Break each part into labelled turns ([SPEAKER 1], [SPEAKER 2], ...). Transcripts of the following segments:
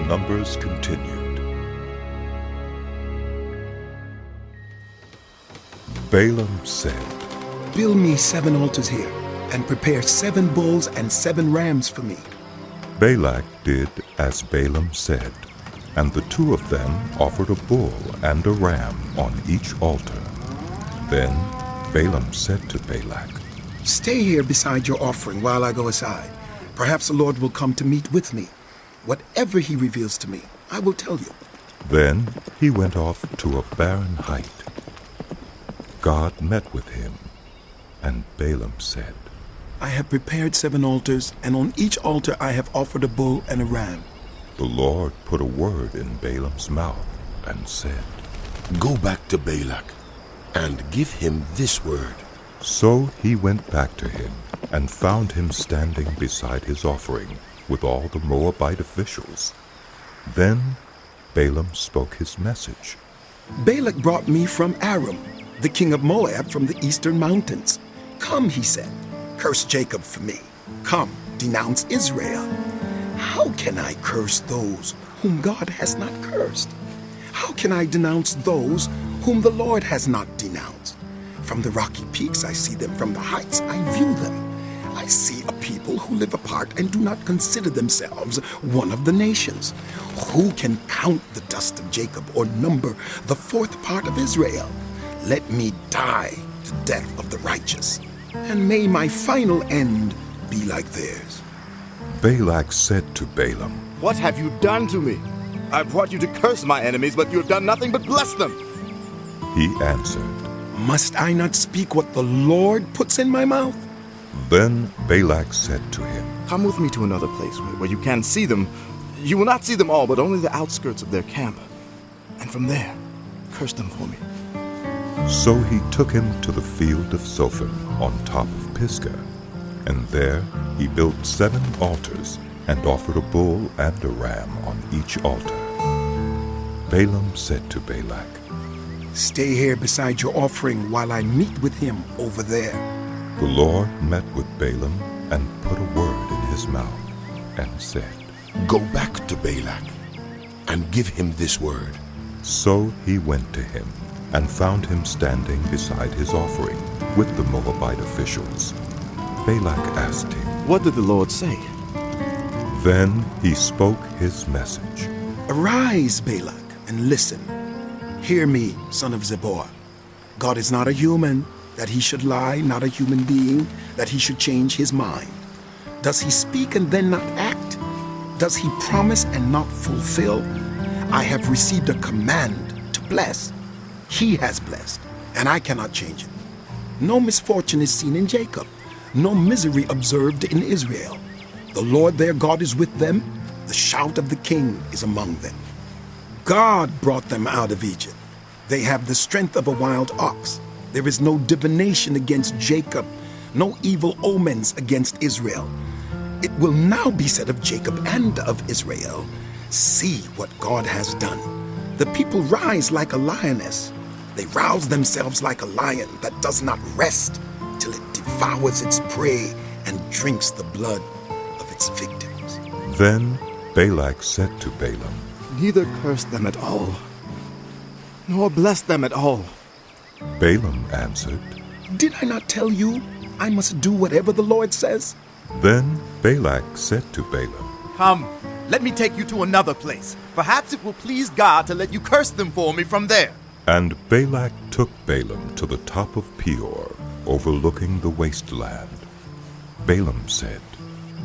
[SPEAKER 1] numbers continued. Balaam said,
[SPEAKER 2] Build me 7 altars here, and prepare 7 bulls and 7 rams for me.
[SPEAKER 1] Balak did as Balaam said, and the 2 of them offered a bull and a ram on each altar. Then Balaam said to Balak,
[SPEAKER 2] Stay here beside your offering while I go aside. Perhaps the Lord will come to meet with me. Whatever he reveals to me, I will tell you.
[SPEAKER 1] Then he went off to a barren height. God met with him, and Balaam said,
[SPEAKER 2] I have prepared 7 altars, and on each altar I have offered a bull and a ram.
[SPEAKER 1] The Lord put a word in Balaam's mouth and said,
[SPEAKER 3] Go back to Balak, and give him this word.
[SPEAKER 1] So he went back to him, and found him standing beside his offering with all the Moabite officials. Then Balaam spoke his message.
[SPEAKER 2] Balak brought me from Aram, the king of Moab from the eastern mountains. Come, he said, curse Jacob for me. Come, denounce Israel. How can I curse those whom God has not cursed? How can I denounce those whom the Lord has not denounced? From the rocky peaks I see them, from the heights I view them. I see a people who live apart and do not consider themselves one of the nations. Who can count the dust of Jacob or number the 4th part of Israel? Let me die the death of the righteous, and may my final end be like theirs.
[SPEAKER 1] Balak said to Balaam,
[SPEAKER 4] What have you done to me? I brought you to curse my enemies, but you have done nothing but bless them.
[SPEAKER 1] He answered,
[SPEAKER 2] Must I not speak what the Lord puts in my mouth?
[SPEAKER 1] Then Balak said to him,
[SPEAKER 4] Come with me to another place where you can see them. You will not see them all, but only the outskirts of their camp. And from there, curse them for me.
[SPEAKER 1] So he took him to the field of Zophim on top of Pisgah, and there he built 7 altars and offered a bull and a ram on each altar. Balaam said to Balak,
[SPEAKER 2] Stay here beside your offering while I meet with him over there.
[SPEAKER 1] The Lord met with Balaam and put a word in his mouth and said,
[SPEAKER 3] Go back to Balak, and give him this word.
[SPEAKER 1] So he went to him and found him standing beside his offering with the Moabite officials. Balak asked him,
[SPEAKER 4] What did the Lord say?
[SPEAKER 1] Then he spoke his message.
[SPEAKER 2] Arise, Balak, and listen. Hear me, son of Zippor. God is not a human, that he should lie, not a human being, that he should change his mind. Does he speak and then not act? Does he promise and not fulfill? I have received a command to bless. He has blessed, and I cannot change it. No misfortune is seen in Jacob, no misery observed in Israel. The Lord their God is with them, the shout of the king is among them. God brought them out of Egypt. They have the strength of a wild ox. There is no divination against Jacob, no evil omens against Israel. It will now be said of Jacob and of Israel, see what God has done. The people rise like a lioness. They rouse themselves like a lion that does not rest till it devours its prey and drinks the blood of its victims.
[SPEAKER 1] Then Balak said to Balaam,
[SPEAKER 4] Neither curse them at all, nor bless them at all.
[SPEAKER 1] Balaam answered,
[SPEAKER 2] Did I not tell you I must do whatever the Lord says?
[SPEAKER 1] Then Balak said to Balaam,
[SPEAKER 5] Come, let me take you to another place. Perhaps it will please God to let you curse them for me from there.
[SPEAKER 1] And Balak took Balaam to the top of Peor, overlooking the wasteland. Balaam said,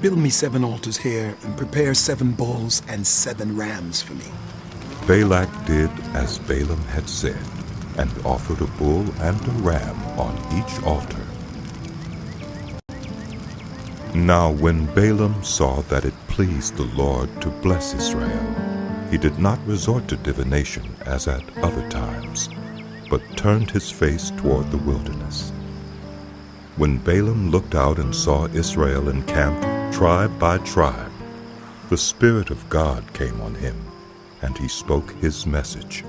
[SPEAKER 2] Build me 7 altars here and prepare 7 bulls and 7 rams for me.
[SPEAKER 1] Balak did as Balaam had said, and offered a bull and a ram on each altar. Now when Balaam saw that it pleased the Lord to bless Israel, he did not resort to divination as at other times, but turned his face toward the wilderness. When Balaam looked out and saw Israel encamped tribe by tribe, the Spirit of God came on him, and he spoke his message.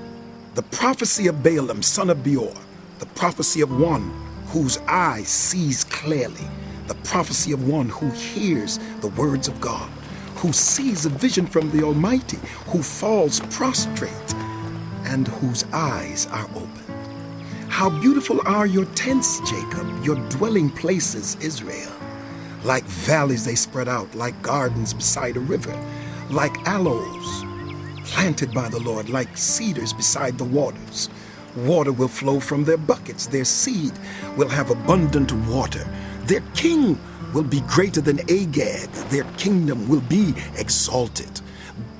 [SPEAKER 2] The prophecy of Balaam, son of Beor, the prophecy of one whose eye sees clearly, the prophecy of one who hears the words of God, who sees a vision from the Almighty, who falls prostrate, and whose eyes are open. How beautiful are your tents, Jacob, your dwelling places, Israel. Like valleys they spread out, like gardens beside a river, like aloes planted by the Lord, like cedars beside the waters. Water will flow from their buckets. Their seed will have abundant water. Their king will be greater than Agag. Their kingdom will be exalted.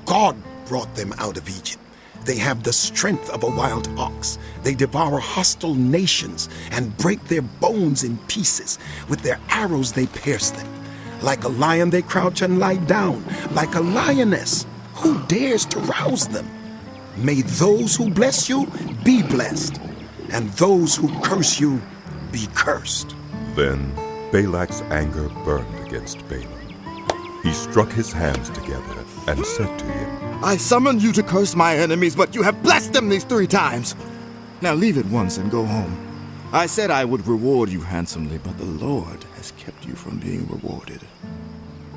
[SPEAKER 2] God brought them out of Egypt. They have the strength of a wild ox. They devour hostile nations and break their bones in pieces. With their arrows they pierce them. Like a lion they crouch and lie down. Like a lioness, who dares to rouse them? May those who bless you be blessed, and those who curse you be cursed.
[SPEAKER 1] Then Balak's anger burned against Balaam. He struck his hands together and said to him,
[SPEAKER 4] I summoned you to curse my enemies, but you have blessed them these 3 times. Now leave at once and go home. I said I would reward you handsomely, but the Lord has kept you from being rewarded.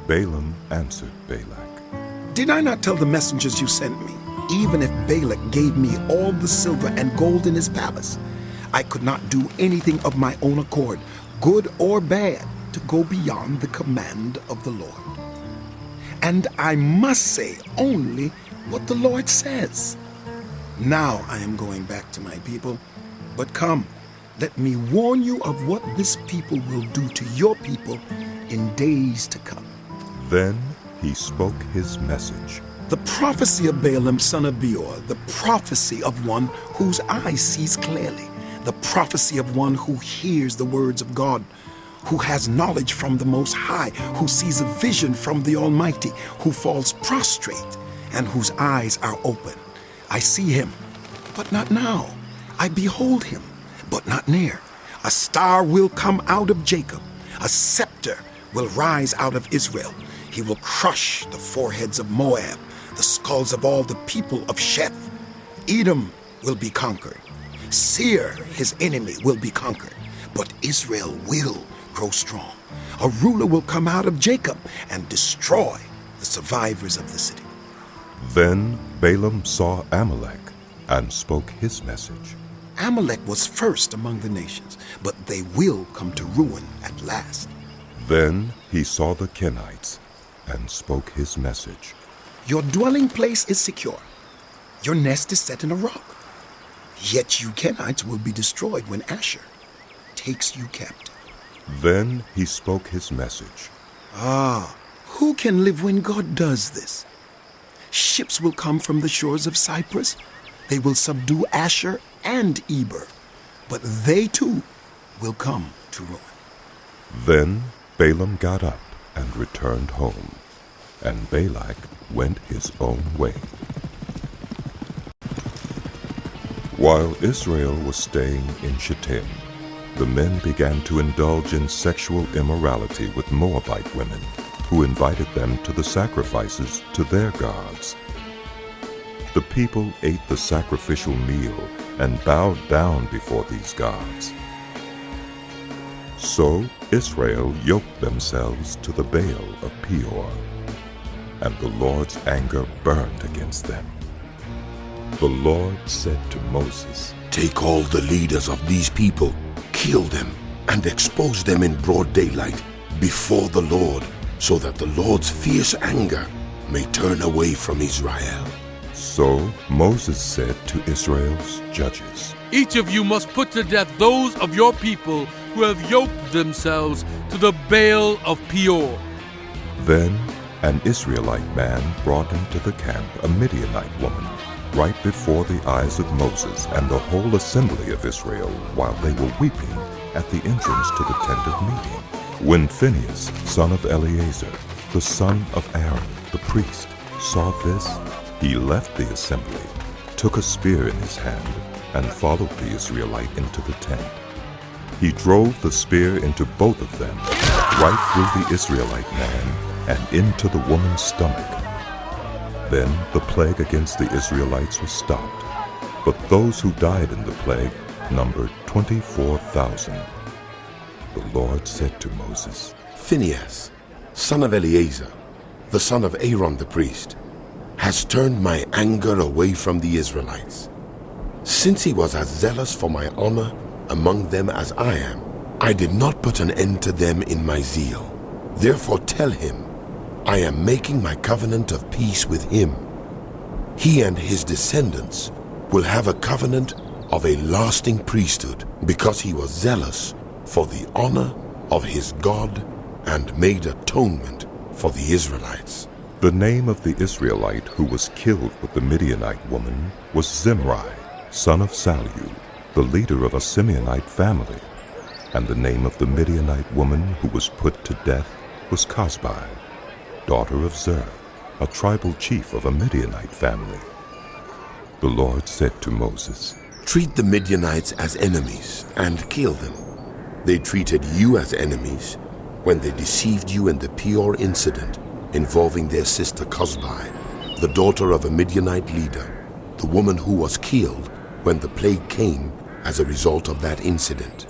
[SPEAKER 1] Balaam answered Balak,
[SPEAKER 2] Did I not tell the messengers you sent me? Even if Balak gave me all the silver and gold in his palace, I could not do anything of my own accord, good or bad, to go beyond the command of the Lord. And I must say only what the Lord says. Now I am going back to my people, but come, let me warn you of what this people will do to your people in days to come.
[SPEAKER 1] Then he spoke his message.
[SPEAKER 2] The prophecy of Balaam, son of Beor, the prophecy of one whose eye sees clearly, the prophecy of one who hears the words of God, who has knowledge from the Most High, who sees a vision from the Almighty, who falls prostrate, and whose eyes are open. I see him, but not now. I behold him, but not near. A star will come out of Jacob. A scepter will rise out of Israel. He will crush the foreheads of Moab, the skulls of all the people of Sheth. Edom will be conquered. Seir, his enemy, will be conquered. But Israel will grow strong. A ruler will come out of Jacob and destroy the survivors of the city.
[SPEAKER 1] Then Balaam saw Amalek and spoke his message.
[SPEAKER 2] Amalek was first among the nations, but they will come to ruin at last.
[SPEAKER 1] Then he saw the Kenites and spoke his message.
[SPEAKER 2] Your dwelling place is secure. Your nest is set in a rock. Yet you Kenites will be destroyed when Asher takes you captive.
[SPEAKER 1] Then he spoke his message.
[SPEAKER 2] Who can live when God does this? Ships will come from the shores of Cyprus. They will subdue Asher and Eber, but they too will come to ruin.
[SPEAKER 1] Then Balaam got up and returned home, and Balak went his own way. While Israel was staying in Shittim, the men began to indulge in sexual immorality with Moabite women, who invited them to the sacrifices to their gods. The people ate the sacrificial meal and bowed down before these gods. So Israel yoked themselves to the Baal of Peor, and the Lord's anger burned against them. The Lord said to Moses,
[SPEAKER 3] Take all the leaders of these people, kill them, and expose them in broad daylight before the Lord, so that the Lord's fierce anger may turn away from Israel.
[SPEAKER 1] So Moses said to Israel's judges,
[SPEAKER 6] Each of you must put to death those of your people who have yoked themselves to the Baal of Peor.
[SPEAKER 1] Then an Israelite man brought into the camp a Midianite woman, right before the eyes of Moses and the whole assembly of Israel, while they were weeping at the entrance to the tent of meeting. When Phinehas, son of Eleazar, the son of Aaron, the priest, saw this, he left the assembly, took a spear in his hand, and followed the Israelite into the tent. He drove the spear into both of them, right through the Israelite man and into the woman's stomach. Then the plague against the Israelites was stopped, but those who died in the plague numbered 24,000. The Lord said to Moses,
[SPEAKER 3] Phinehas, son of Eleazar, the son of Aaron the priest, has turned my anger away from the Israelites. Since he was as zealous for my honor among them as I am, I did not put an end to them in my zeal. Therefore tell him, I am making my covenant of peace with him. He and his descendants will have a covenant of a lasting priesthood, because he was zealous for the honor of his God and made atonement for the Israelites.
[SPEAKER 1] The name of the Israelite who was killed with the Midianite woman was Zimri, son of Salu, the leader of a Simeonite family. And the name of the Midianite woman who was put to death was Cozbi, daughter of Zer, a tribal chief of a Midianite family. The Lord said to Moses,
[SPEAKER 3] Treat the Midianites as enemies and kill them. They treated you as enemies when they deceived you in the Peor incident involving their sister Cozbi, the daughter of a Midianite leader, the woman who was killed when the plague came as a result of that incident.